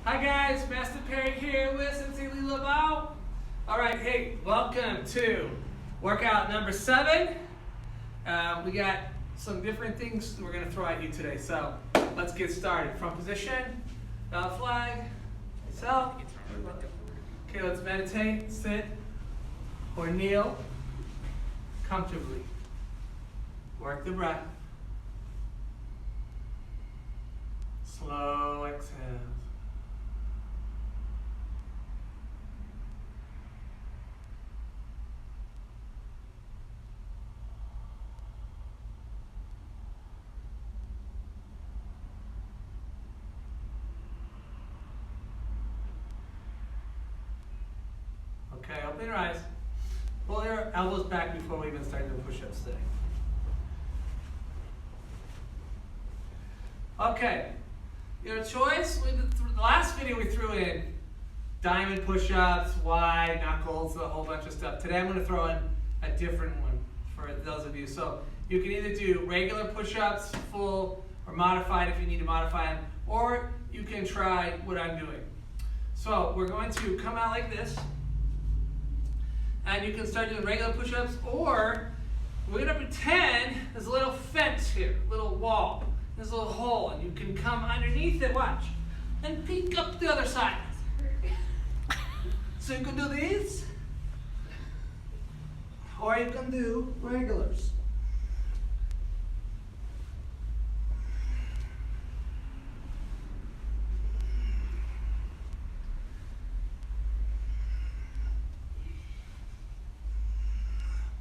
Hi guys, Master Perry here with Sensei Lila Bao. Alright, hey, welcome to workout number 7. We got some different things we're going to throw at you today. So let's get started. Front position, bell flag, so. Okay, let's meditate, sit, or kneel comfortably. Work the breath. Slow exhale. Okay, open your eyes. Pull your elbows back before we even start doing push-ups today. Okay, your choice. The last video we threw in diamond push-ups, wide, knuckles, a whole bunch of stuff. Today I'm going to throw in a different one for those of you. So you can either do regular push-ups, full, or modified if you need to modify them, or you can try what I'm doing. So we're going to come out like this. And you can start doing regular push-ups, or we're going to pretend there's a little fence here, little wall. There's a little hole, and you can come underneath it, watch, and peek up the other side. So you can do these, or you can do regulars.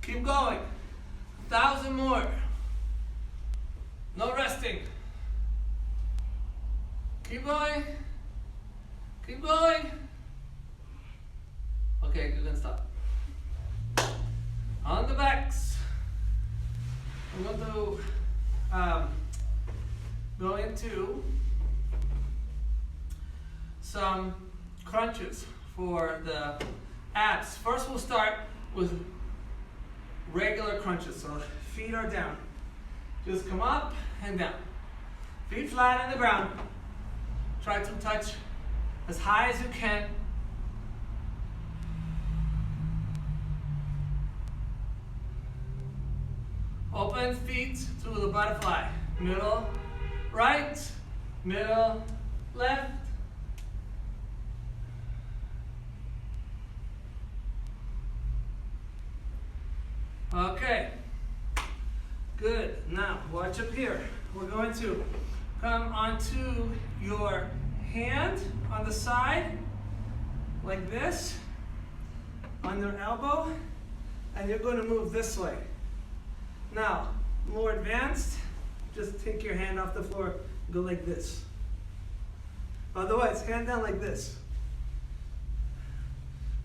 Keep going. 1,000 more. No resting. Keep going. Keep going. Okay, you can stop. On the backs. I'm going to go into some crunches for the abs. First, we'll start with regular crunches, so feet are down. Just come up and down. Feet flat on the ground. Try to touch as high as you can. Open feet to the butterfly. Middle, right, middle, left. Okay, good. Now, watch up here. We're going to come onto your hand on the side, like this, on your elbow, and you're going to move this way. Now, more advanced, just take your hand off the floor, go like this. Otherwise, hand down like this.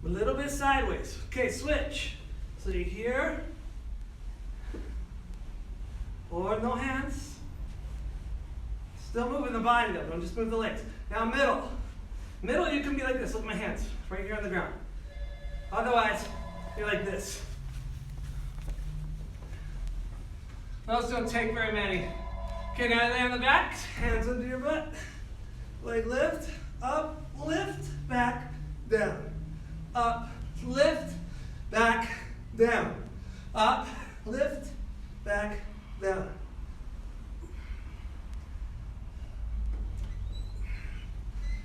A little bit sideways. Okay, switch. So you're here. Or no hands. Still moving the body though, don't just move the legs. Now middle. Middle, you can be like this. Look at my hands, right here on the ground. Otherwise, you're like this. Those don't take very many. Okay, now lay on the back, hands under your butt. Leg lift, up, lift, back, down. Up, lift, back, down. Up, lift, back, down.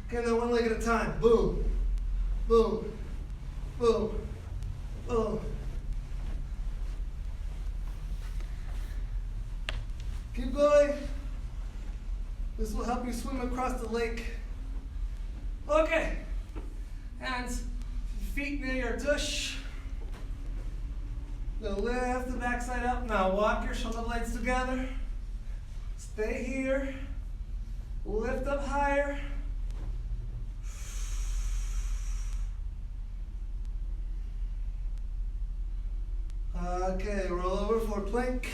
Okay, now one leg at a time. Boom, boom, boom, boom. Keep going. This will help you swim across the lake. Okay. Hands, feet near your tush. Now lift the backside up. Now walk your shoulder blades together. Stay here. Lift up higher. Okay, roll over for plank.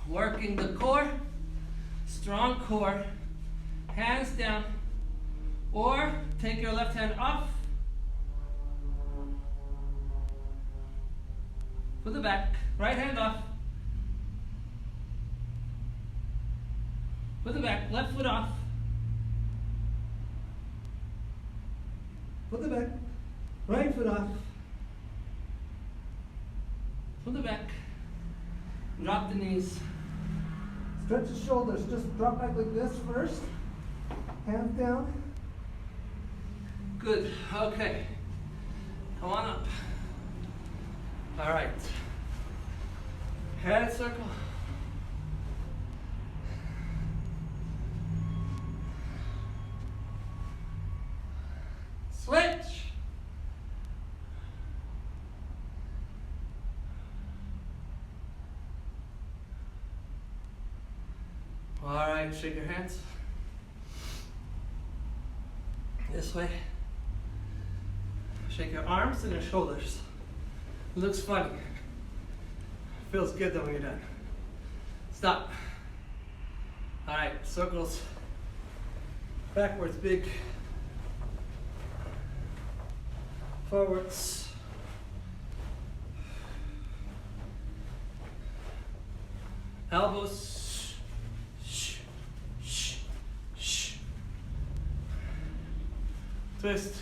Working the core. Strong core. Hands down. Or take your left hand off. Put the back. Right hand off. Put the back, left foot off. Put the back, right foot off. Put the back, drop the knees. Stretch the shoulders, just drop back like this first. Hands down. Good, okay. Come on up. All right. Head circle. Switch. All right, shake your hands. This way. Shake your arms and your shoulders. It looks funny. Feels good though when you're done. Stop. All right, circles. Backwards, big. Forwards. Elbows. Twist.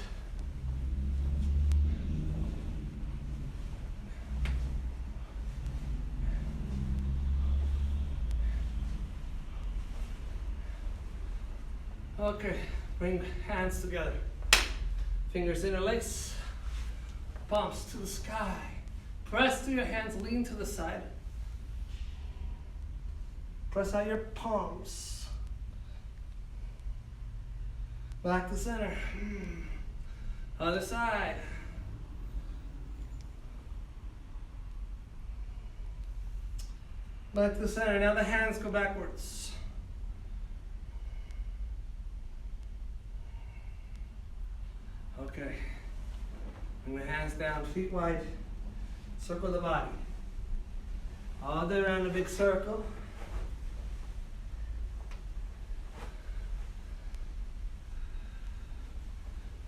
Okay, bring hands together. Fingers interlace. Palms to the sky. Press through your hands, lean to the side. Press out your palms. Back to center. Other side. Back to the center. Now the hands go backwards. Okay. Bring the hands down, feet wide. Circle the body. All the way around the big circle.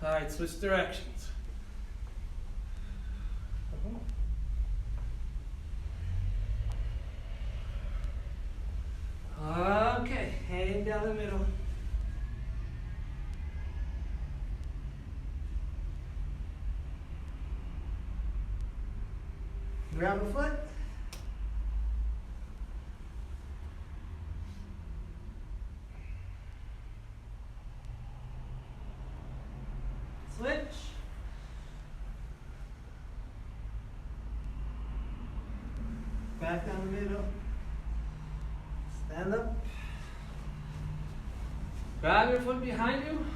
All right, switch directions. Okay, hang down the middle. Grab a foot. Switch. Back down the middle. Stand up. Grab your foot behind you.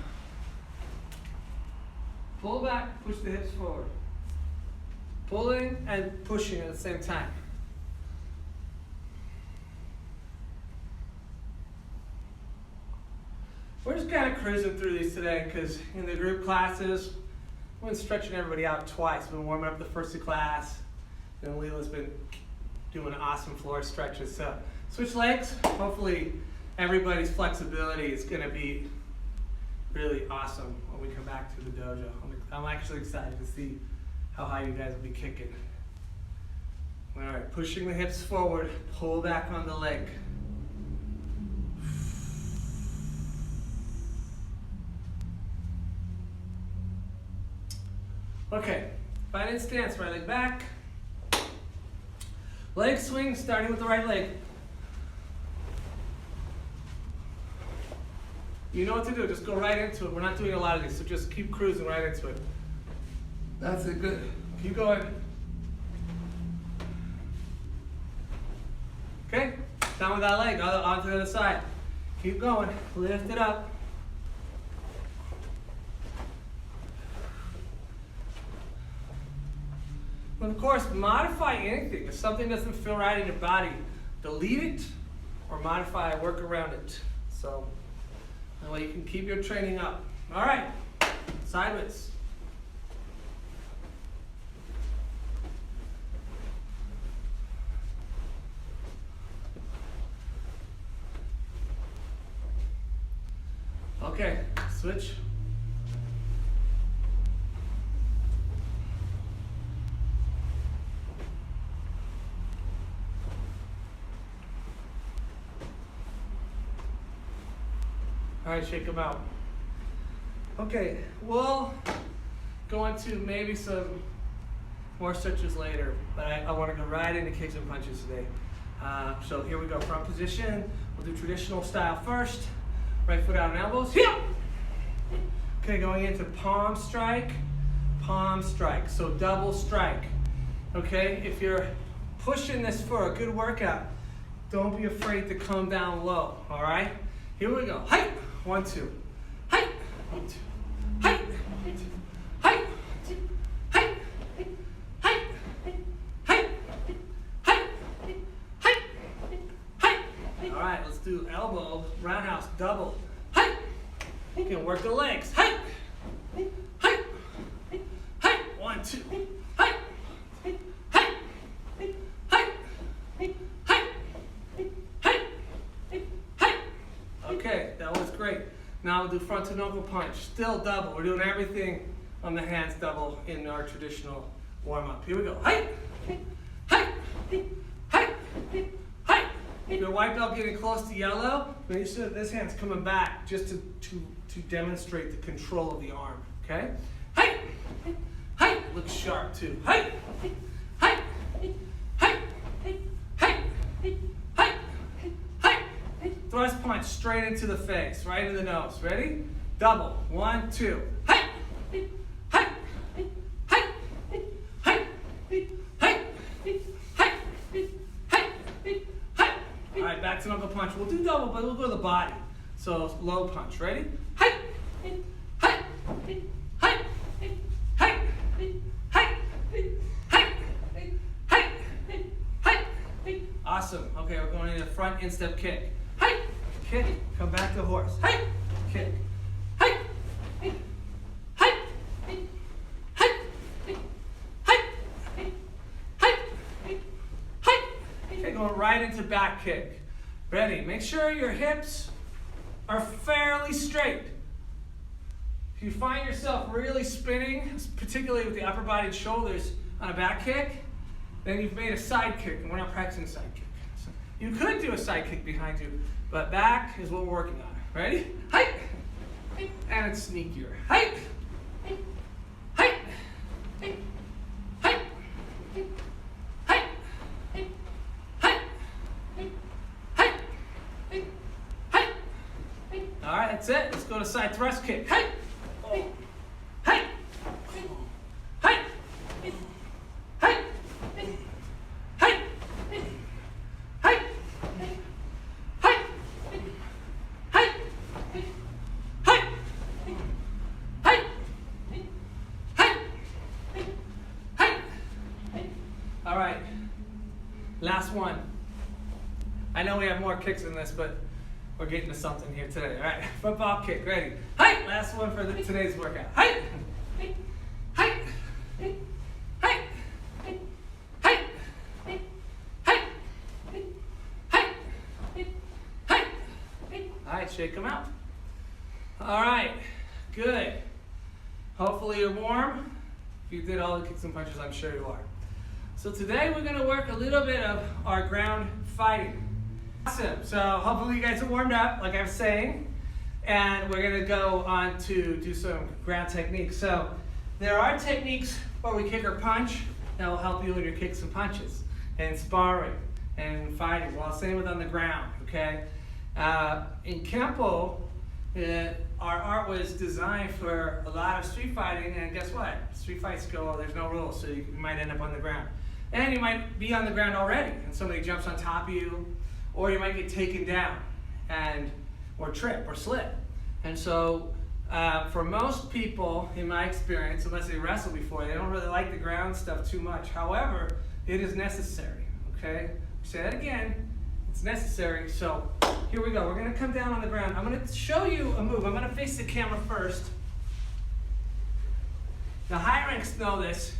Pull back, push the hips forward. Pulling and pushing at the same time. We're just kind of cruising through these today because in the group classes, we've been stretching everybody out twice. We've been warming up the first class, and Leela's been doing awesome floor stretches. So switch legs. Hopefully everybody's flexibility is going to be really awesome when we come back to the dojo. I'm actually excited to see how high you guys will be kicking. All right, pushing the hips forward, pull back on the leg. Okay, find in stance, right leg back. Leg swing, starting with the right leg. You know what to do, just go right into it. We're not doing a lot of these, so just keep cruising right into it. That's it, good. Keep going. Okay, down with that leg, onto the other side. Keep going, lift it up. And of course, modify anything. If something doesn't feel right in your body, delete it or modify, work around it. So that way you can keep your training up. All right, sideways. Okay, switch. All right, shake them out. Okay, we'll go into maybe some more stretches later, but I want to go right into kicks and punches today. So here we go, front position. We'll do traditional style first. Right foot out on elbows. Yeah. Okay, going into palm strike, so double strike. Okay, if you're pushing this for a good workout, don't be afraid to come down low, all right? Here we go. Height, 1, 2. Height, 1, 2. Height, 1, 2. Height, 2. Height, height, height, height, height, height. All right, let's do elbow, roundhouse, double. Height. You can work the legs. Height, height, height. 1, 2. Height, height, height, height, height, height. Okay, that was great. Now we'll do front to knuckle punch. Still double. We're doing everything on the hands double in our traditional warm up. Here we go. Height, height, height, height. If your white belt getting close to yellow, make sure that this hand's coming back just to demonstrate the control of the arm. Okay? Height, height. Looks sharp too. Height, height, height, height, height, height. Thrust punch straight into the face, right in the nose. Ready? Double. 1, 2. Height, height, height, height, height, height, height, height. All right, back to knuckle punch. We'll do double, but we'll go to the body. So low punch. Ready? Height, height, height, height, height, height, height, height. Awesome. Okay, we're going into front instep kick. Height, kick, come back to horse. Height, kick. Height, height, height, height, height, height, height. Okay, going right into back kick. Ready? Make sure your hips are fairly straight. If you find yourself really spinning, particularly with the upper body and shoulders on a back kick, then you've made a side kick, and we're not practicing side kick. So you could do a side kick behind you, but back is what we're working on. Ready? Height! And it's sneakier. Height! Height! Height! Height! Height! Height! Height! Height! All right, that's it. Let's go to side thrust kick. Height! Height! Height! Height! Height! Height! Height! Height! Height! Height! Height! Height! All right, last one. I know we have more kicks in this, but we're getting to something here today. All right, football kick, ready. Height! Last one for today's workout. Height! Height! Height! Height! Height! Height! Height! All right, shake them out. All right, good. Hopefully you're warm. If you did all the kicks and punches, I'm sure you are. So today we're going to work a little bit of our ground fighting. Awesome. So hopefully you guys are warmed up, like I was saying, and we're going to go on to do some ground techniques. So there are techniques where we kick or punch that will help you with your kicks and punches, and sparring, and fighting. Well, same with on the ground, okay? In Kempo, our art was designed for a lot of street fighting, and guess what? Street fights go, there's no rules, so you might end up on the ground. And you might be on the ground already, and somebody jumps on top of you, or you might get taken down, or trip, or slip. And so, for most people, in my experience, unless they wrestled before, they don't really like the ground stuff too much. However, it is necessary, okay? Say that again, it's necessary. So, here we go. We're gonna come down on the ground. I'm gonna show you a move. I'm gonna face the camera first. The high ranks know this.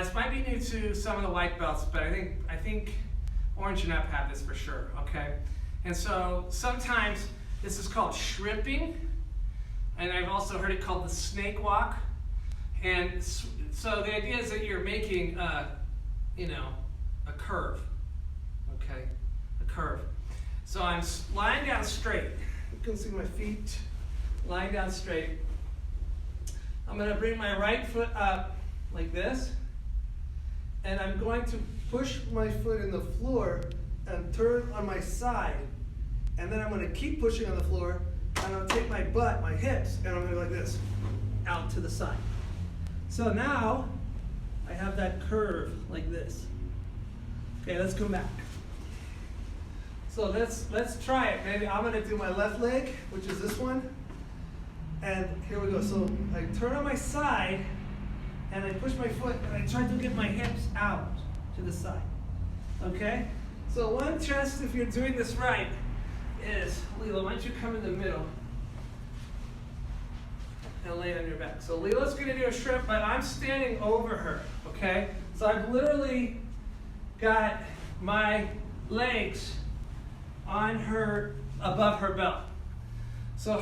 This might be new to some of the white belts, but I think orange and up have this for sure, okay? And so sometimes this is called shrimping, and I've also heard it called the snake walk. And so the idea is that you're making, a curve, okay? A curve. So I'm lying down straight, can see my feet lying down straight. I'm going to bring my right foot up like this, and I'm going to push my foot in the floor and turn on my side. And then I'm going to keep pushing on the floor, and I'm going to take my butt, my hips, and I'm going to go like this, out to the side. So now I have that curve like this. Okay, let's come back. So let's try it. Maybe I'm going to do my left leg, which is this one. And here we go. So I turn on my side, and I push my foot, and I try to get my hips out to the side. Okay? So one test, if you're doing this right, is, Leela, why don't you come in the middle and lay on your back. So Leela's going to do a shrimp, but I'm standing over her, okay? So I've literally got my legs on her, above her belt. So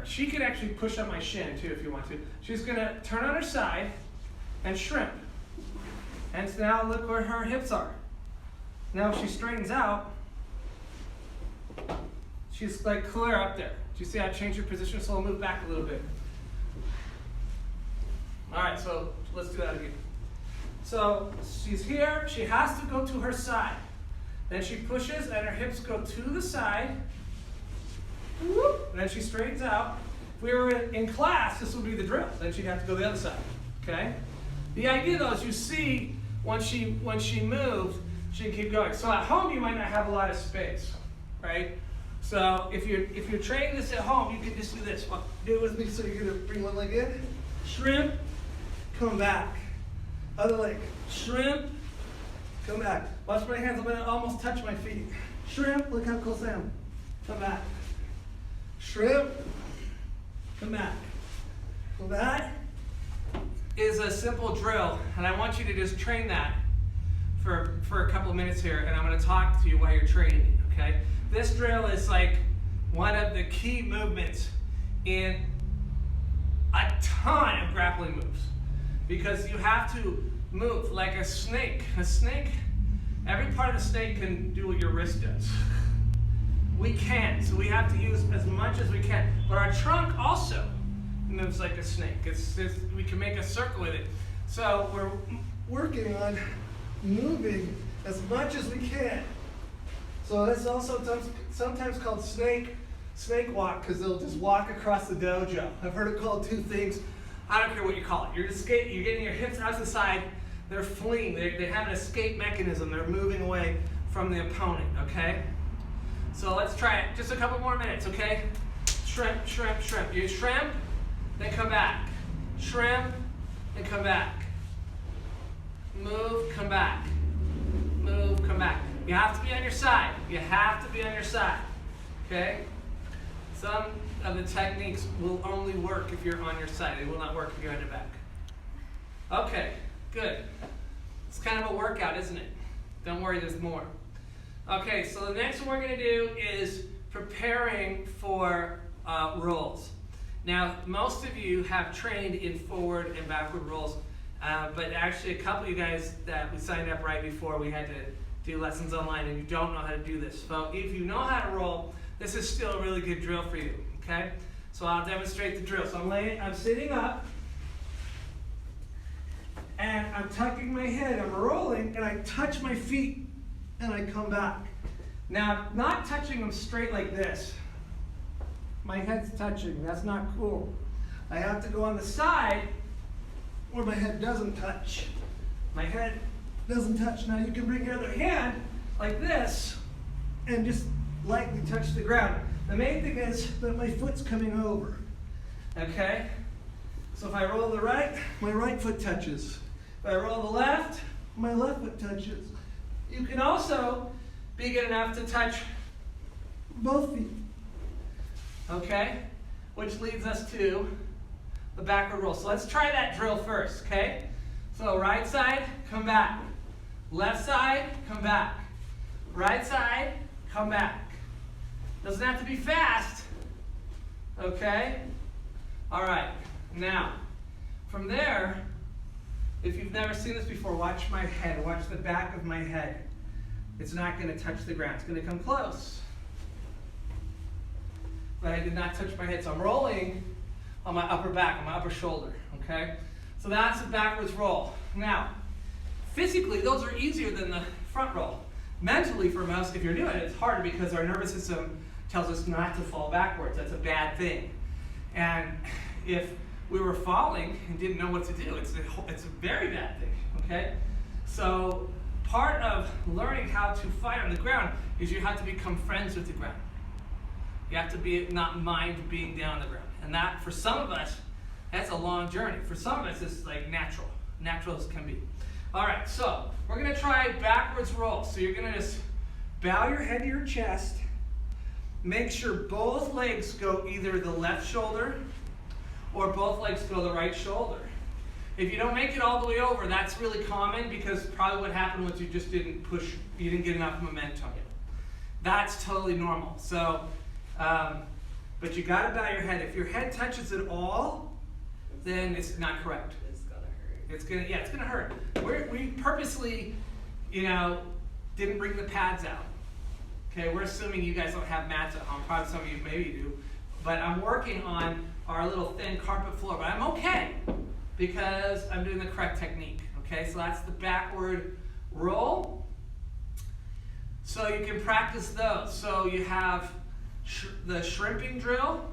she can actually push on my shin too if you want to. She's going to turn on her side and shrimp. And so now look where her hips are. Now if she straightens out, she's like clear up there. Do you see I changed her position? So I'll move back a little bit. All right, so let's do that again. So she's here. She has to go to her side. Then she pushes and her hips go to the side. Whoop, and then she straightens out. If we were in class, this would be the drill. Then she'd have to go the other side, okay? The idea though is you see when she moves, she can keep going. So at home you might not have a lot of space, right? So if you're training this at home, you can just do this. Well, do it with me. So you're gonna bring one leg in, shrimp, come back. Other leg, shrimp, come back. Watch my hands, I'm gonna almost touch my feet. Shrimp, look how close I am. Come back. Shrimp, come back. So that is a simple drill, and I want you to just train that for a couple of minutes here, and I'm gonna talk to you while you're training it, okay? This drill is like one of the key movements in a ton of grappling moves because you have to move like a snake. A snake, every part of the snake can do what your wrist does. We can't, so we have to use as much as we can. But our trunk also moves like a snake. We can make a circle with it. So we're working on moving as much as we can. So that's also sometimes called snake walk because they'll just walk across the dojo. I've heard it called two things. I don't care what you call it. You're getting your hips out to the side. They're fleeing. They have an escape mechanism. They're moving away from the opponent, okay? So let's try it. Just a couple more minutes, okay? Shrimp, shrimp, shrimp. You shrimp, then come back. Shrimp, then come back. Move, come back. Move, come back. You have to be on your side. You have to be on your side, okay? Some of the techniques will only work if you're on your side. They will not work if you're on your back. Okay, good. It's kind of a workout, isn't it? Don't worry, there's more. Okay, so the next one we're going to do is preparing for rolls. Now, most of you have trained in forward and backward rolls, but actually a couple of you guys that we signed up right before we had to do lessons online and you don't know how to do this. So if you know how to roll, this is still a really good drill for you, okay? So I'll demonstrate the drill. So I'm sitting up, and I'm tucking my head, I'm rolling, and I touch my feet, and I come back. Now, not touching them straight like this. My head's touching, that's not cool. I have to go on the side where my head doesn't touch. My head doesn't touch. Now you can bring your other hand like this and just lightly touch the ground. The main thing is that my foot's coming over, okay? So if I roll the right, my right foot touches. If I roll the left, my left foot touches. You can also be good enough to touch both feet, okay? Which leads us to the backward roll. So let's try that drill first, okay? So right side, come back. Left side, come back. Right side, come back. Doesn't have to be fast, okay? All right, now, from there, if you've never seen this before, watch my head, watch the back of my head. It's not gonna touch the ground, it's gonna come close. but I did not touch my head. So I'm rolling on my upper back, on my upper shoulder, okay? So that's a backwards roll. Now, physically, those are easier than the front roll. Mentally, for us, if you're doing it, it's harder because our nervous system tells us not to fall backwards. That's a bad thing. And if we were falling and didn't know what to do, it's a very bad thing, okay? So part of learning how to fight on the ground is you have to become friends with the ground. You have to not mind being down on the ground. And that, for some of us, that's a long journey. For some of us, it's like natural as can be. All right, so we're gonna try backwards roll. So you're gonna just bow your head to your chest. Make sure both legs go either the left shoulder or both legs go the right shoulder. If you don't make it all the way over, that's really common because probably what happened was you just didn't push, you didn't get enough momentum. That's totally normal. So, but you gotta bow your head. If your head touches it all, then it's not correct. It's gonna hurt. It's gonna hurt. We purposely, didn't bring the pads out. Okay, we're assuming you guys don't have mats at home. Probably some of you maybe do. But I'm working on our little thin carpet floor. But I'm okay because I'm doing the correct technique. Okay, so that's the backward roll. So you can practice those. So you have the shrimping drill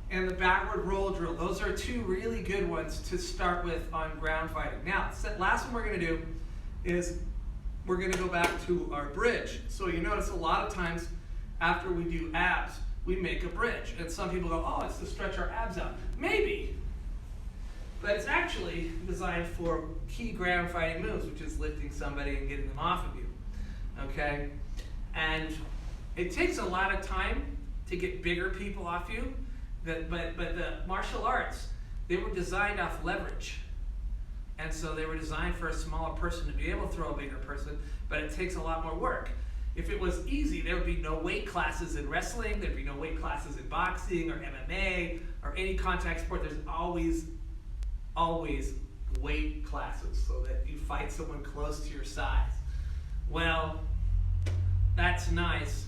and the backward roll drill. Those are two really good ones to start with on ground fighting. Now, the last one we're going to do is we're going to go back to our bridge. So you notice a lot of times after we do abs, we make a bridge. And some people go, oh, it's to stretch our abs out. Maybe. But it's actually designed for key ground fighting moves, which is lifting somebody and getting them off of you. Okay? And it takes a lot of time to get bigger people off you. But the martial arts, they were designed off leverage. And so they were designed for a smaller person to be able to throw a bigger person, but it takes a lot more work. If it was easy, there would be no weight classes in wrestling, there'd be no weight classes in boxing or MMA or any contact sport. There's always weight classes so that you fight someone close to your size. Well, that's nice,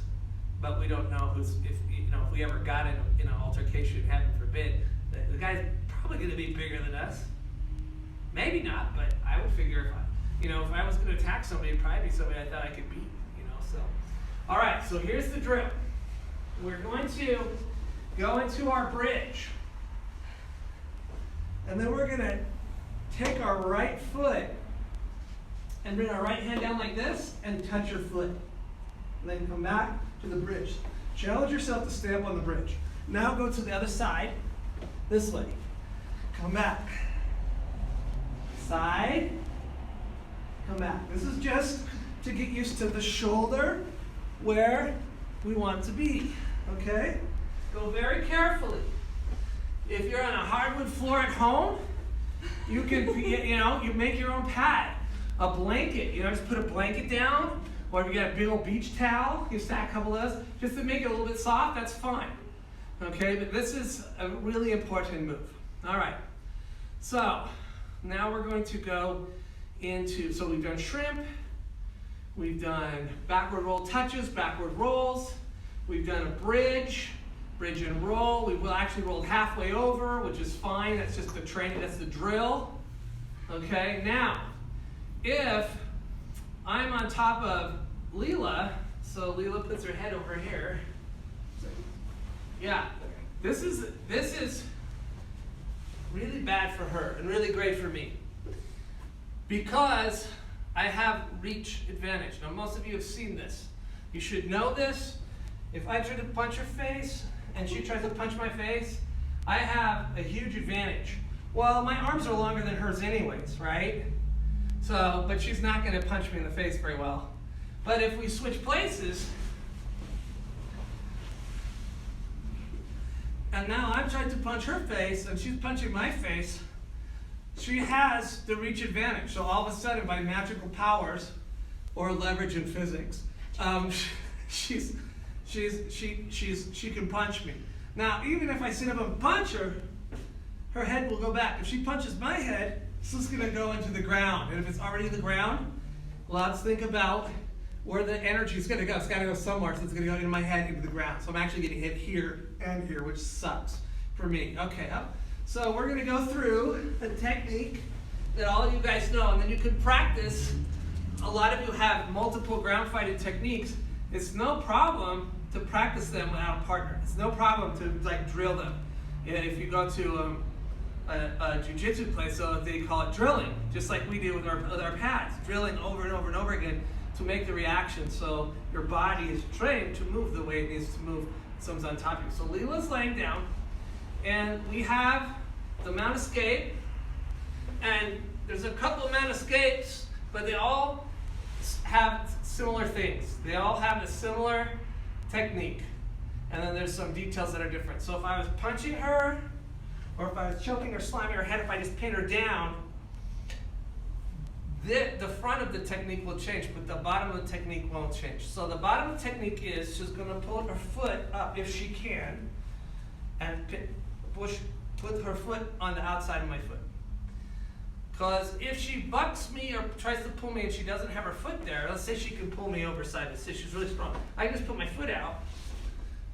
but we don't know if we ever got in an altercation, heaven forbid, the guy's probably going to be bigger than us. Maybe not, but I would figure if I was going to attack somebody, it'd probably be somebody I thought I could beat. So, all right. So here's the drill. We're going to go into our bridge, and then we're going to take our right foot and bring our right hand down like this and touch your foot, and then come back to the bridge. Challenge yourself to stay up on the bridge. Now go to the other side, this way. Come back. Side, come back. This is just to get used to the shoulder where we want to be, okay? Go very carefully. If you're on a hardwood floor at home, you can, you make your own pad. A blanket, just put a blanket down, or if you got a big old beach towel, you stack a couple of those, just to make it a little bit soft, that's fine. Okay, but this is a really important move. All right, so now we're going to go into, so we've done shrimp, we've done backward roll touches, backward rolls, we've done a bridge and roll. We've actually rolled halfway over, which is fine. That's just the training, that's the drill. Okay, now, if I'm on top of Leela, so Leela puts her head over here. Yeah, this is really bad for her and really great for me because I have reach advantage. Now most of you have seen this. You should know this. If I try to punch her face and she tries to punch my face, I have a huge advantage. Well, my arms are longer than hers anyways, right? So, but she's not going to punch me in the face very well. But if we switch places, and now I'm trying to punch her face, and she's punching my face, she has the reach advantage. So all of a sudden, by magical powers, or leverage in physics, she can punch me. Now, even if I sit up and punch her, her head will go back. If she punches my head, it's just going to go into the ground. And if it's already in the ground, let's think about where the energy is going to go. It's got to go somewhere, so it's going to go into my head, into the ground. So I'm actually getting hit here and here, which sucks for me. Okay, up. So we're going to go through a technique that all of you guys know, and then you can practice. A lot of you have multiple ground fighting techniques. It's no problem to practice them without a partner. It's no problem to like drill them. Yeah, if you go to a jiu-jitsu place, so they call it drilling, just like we do with our pads, drilling over and over and over again to make the reaction so your body is trained to move the way it needs to move. Someone's on top of you. So Leela's laying down, and we have the mount escape, and there's a couple of mount escapes, but they all have similar things. They all have a similar technique, and then there's some details that are different. So if I was punching her, or if I was choking or slamming her head, if I just pin her down, the front of the technique will change, but the bottom of the technique won't change. So the bottom of the technique is she's going to pull her foot up if she can, and put her foot on the outside of my foot. Because if she bucks me or tries to pull me and she doesn't have her foot there, let's say she can pull me over side, let's say she's really strong, I can just put my foot out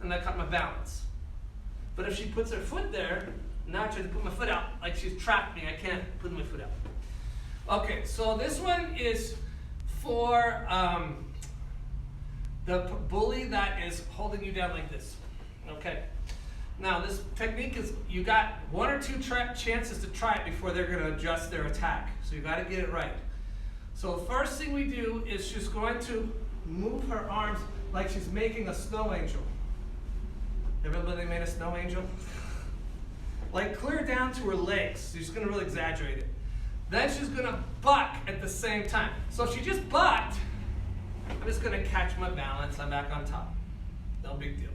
and I cut my balance. But if she puts her foot there, now I try to put my foot out, like she's trapped me, I can't put my foot out. Okay, so this one is for the bully that is holding you down like this. Okay. Now this technique is, you got 1 or 2 chances to try it before they're going to adjust their attack. So you got to get it right. So the first thing we do is she's going to move her arms like she's making a snow angel. Everybody made a snow angel? Like clear down to her legs. She's going to really exaggerate it. Then she's going to buck at the same time. So if she just bucked, I'm just going to catch my balance. I'm back on top. No big deal.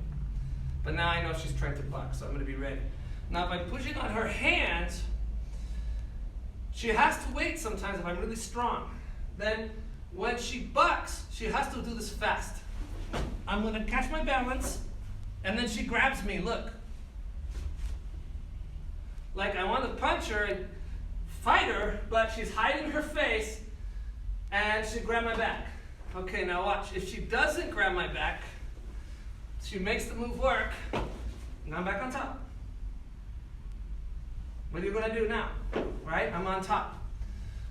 But now I know she's trying to buck, so I'm going to be ready. Now if I'm pushing on her hands, she has to wait sometimes if I'm really strong. Then when she bucks, she has to do this fast. I'm going to catch my balance, and then she grabs me, look. Like I want to punch her and fight her, but she's hiding her face, and she grabbed my back. Okay, now watch. If she doesn't grab my back, she makes the move work. Now I'm back on top. What are you going to do now? Right? I'm on top.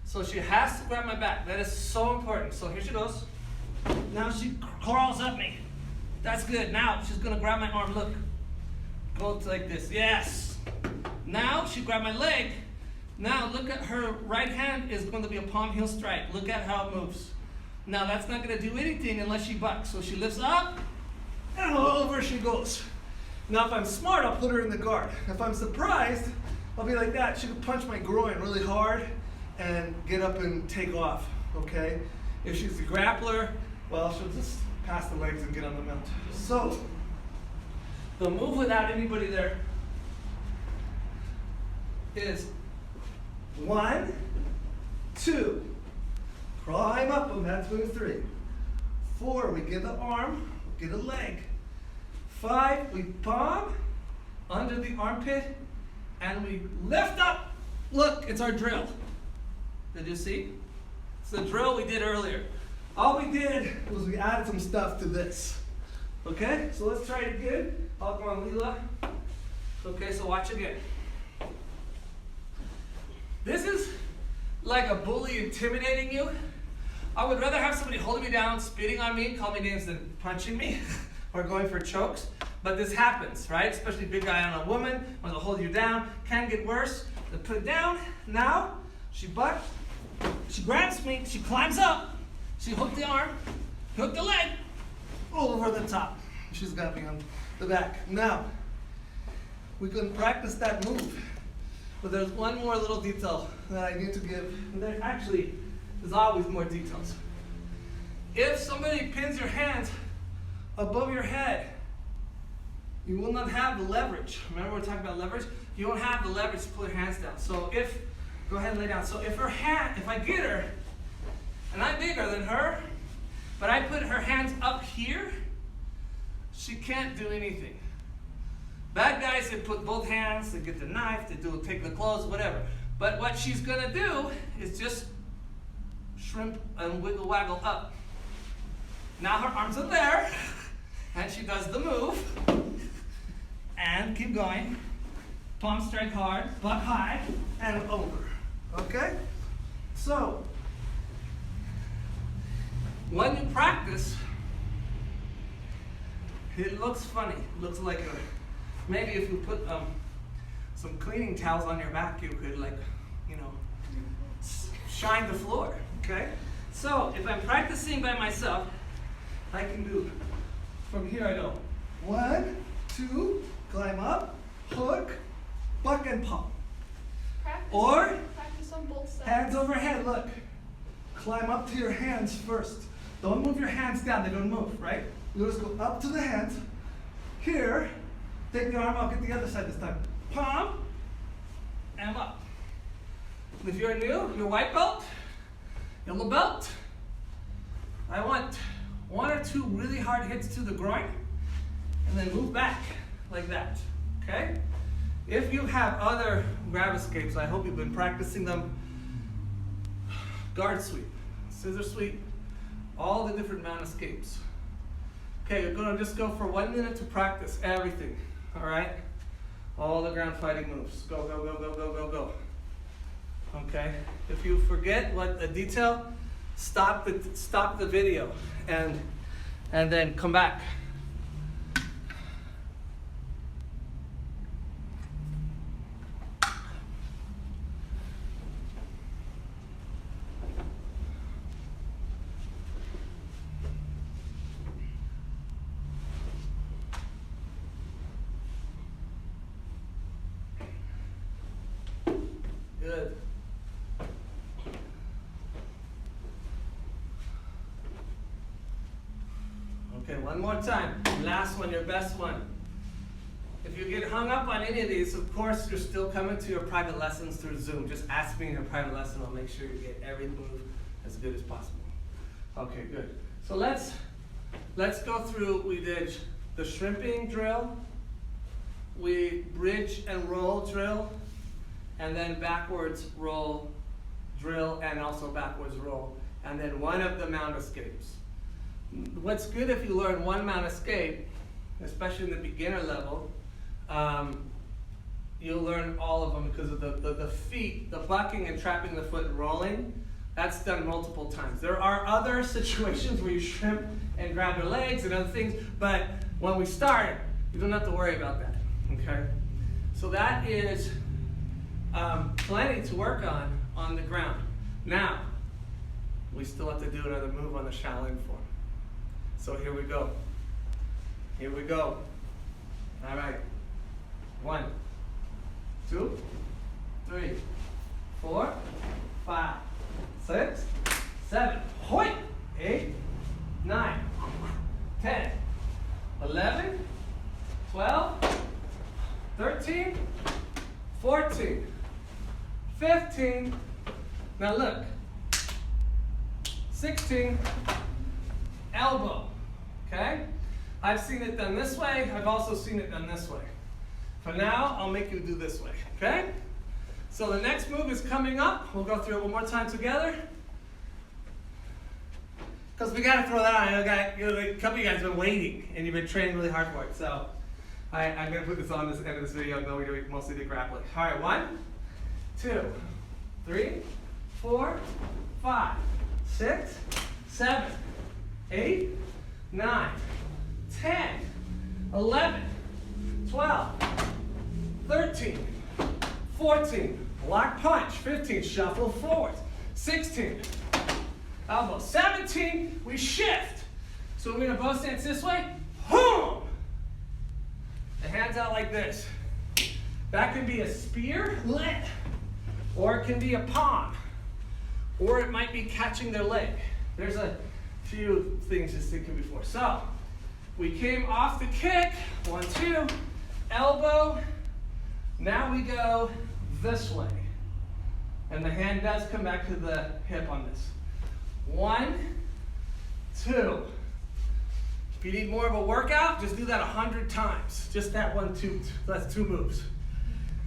So she has to grab my back. That is so important. So here she goes. Now she crawls up me. That's good. Now she's going to grab my arm. Look. Go like this. Yes. Now she grabbed my leg. Now look at her right hand is going to be a palm heel strike. Look at how it moves. Now that's not going to do anything unless she bucks. So she lifts up. And over she goes. Now if I'm smart, I'll put her in the guard. If I'm surprised, I'll be like that. She could punch my groin really hard and get up and take off, okay? If she's a grappler, well, she'll just pass the legs and get on the mount. So, the move without anybody there is 1, 2, climb up them, that's move 3. 4, we get the arm, get a leg. 5, we palm under the armpit, and we lift up. Look, it's our drill. Did you see? It's the drill we did earlier. All we did was we added some stuff to this. Okay, so let's try it again. I'll go on Leela. Okay, so watch again. This is like a bully intimidating you. I would rather have somebody holding me down, spitting on me, calling me names than punching me or going for chokes. But this happens, right? Especially big guy on a woman, when they'll hold you down, can get worse. They put it down. Now, she bucks, she grabs me, she climbs up, she hooked the arm, hooked the leg, over the top. She's got me on the back. Now, we can practice that move. But there's one more little detail that I need to give. And there actually, there's always more details. If somebody pins your hands above your head, you will not have the leverage. Remember we're talking about leverage? You won't have the leverage to pull your hands down. So go ahead and lay down. So if I get her, and I'm bigger than her, but I put her hands up here, she can't do anything. Bad guys, they put both hands, they get the knife, they take the clothes, whatever. But what she's gonna do is just shrimp and wiggle waggle up. Now her arms are there, and she does the move. And keep going. Palm strike hard, butt high, and over. Okay? So, when you practice, it looks funny. It looks like maybe if you put some cleaning towels on your back, you could shine the floor. Okay? So if I'm practicing by myself, I can do from here. I go 1, 2, climb up, hook, buck and palm. Practice on both sides. Hands overhead. Look, climb up to your hands first. Don't move your hands down. They don't move, right? You just go up to the hands. Here, take the arm out. Get the other side this time. Palm and up. If you're new, your white belt, yellow belt, I want 1 or 2 really hard hits to the groin, and then move back like that, okay? If you have other grab escapes, I hope you've been practicing them. Guard sweep, scissor sweep, all the different mount escapes. Okay, you're gonna just go for 1 minute to practice everything, all right? All the ground fighting moves. Go, go, go, go, go, go, go. Okay, if you forget what a detail, stop the video and then come back. Good. Okay, one more time. Last one, your best one. If you get hung up on any of these, of course, you're still coming to your private lessons through Zoom. Just ask me in your private lesson. I'll make sure you get every move as good as possible. Okay, good. So let's go through. We did the shrimping drill, we bridge and roll drill, and then backwards roll drill, and also backwards roll, and then one of the mount escapes. What's good if you learn one mount escape, especially in the beginner level, you'll learn all of them because of the feet, the bucking and trapping the foot and rolling. That's done multiple times. There are other situations where you shrimp and grab your legs and other things, but when we start, you don't have to worry about that, okay? So that is plenty to work on the ground. Now, we still have to do another move on the Shaolin form. So here we go. Here we go. All right. 1, 2, 3, 4, 5, 6, 7, hoi! 8, 9, 10, 11, 12, 13, 14, 15. Now look. 16, elbow. Okay? I've seen it done this way. I've also seen it done this way. For now, I'll make you do this way. Okay? So the next move is coming up. We'll go through it one more time together. Because we got to throw that on. A couple of you guys have been waiting, and you've been training really hard for it. So I'm going to put this on this end of this video, though we mostly do grappling. All right, 1, 2, 3, 4, 5, 6, 7, 8, 9, 10, 11, 12, 13, 14, block punch, 15, shuffle forward, 16, elbow, 17, we shift. So we're gonna both stance this way, boom! The hands out like this. That can be a spear, or it can be a palm, or it might be catching their leg. There's a few things just thinking before. So, we came off the kick, 1, 2, elbow. Now we go this way. And the hand does come back to the hip on this. 1, 2. If you need more of a workout, just do that 100 times. Just that 1, 2, that's 2 moves.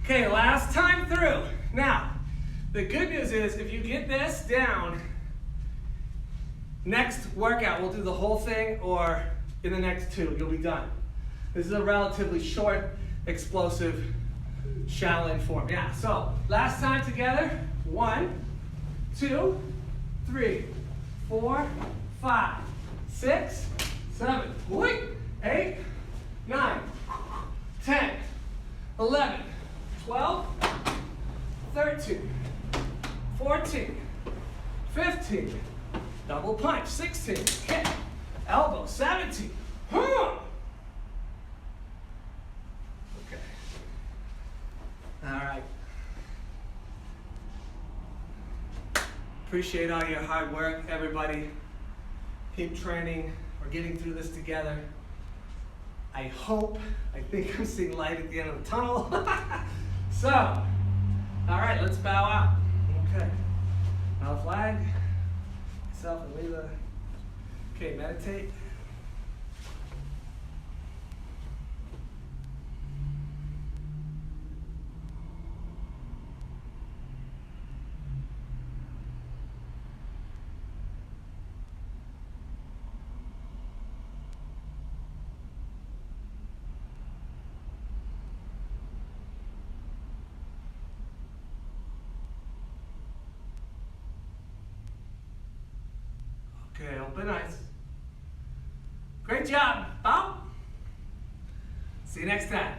Okay, last time through. Now, the good news is if you get this down, Next workout, we'll do the whole thing, or in the next 2, you'll be done. This is a relatively short, explosive Shaolin form. Yeah, so last time together, 1, 2, 3, 4, 5, 6, 7, 8, 9, 10, 11, 12, 13, 14, 15, double punch, 16, kick, elbow, 17, huh. Okay. All right. Appreciate all your hard work, everybody. Keep training. We're getting through this together. I think I'm seeing light at the end of the tunnel. So, all right, let's bow out. Okay. Now flag, myself and Leela. Okay, meditate. Okay, open eyes. Great job, Bob. See you next time.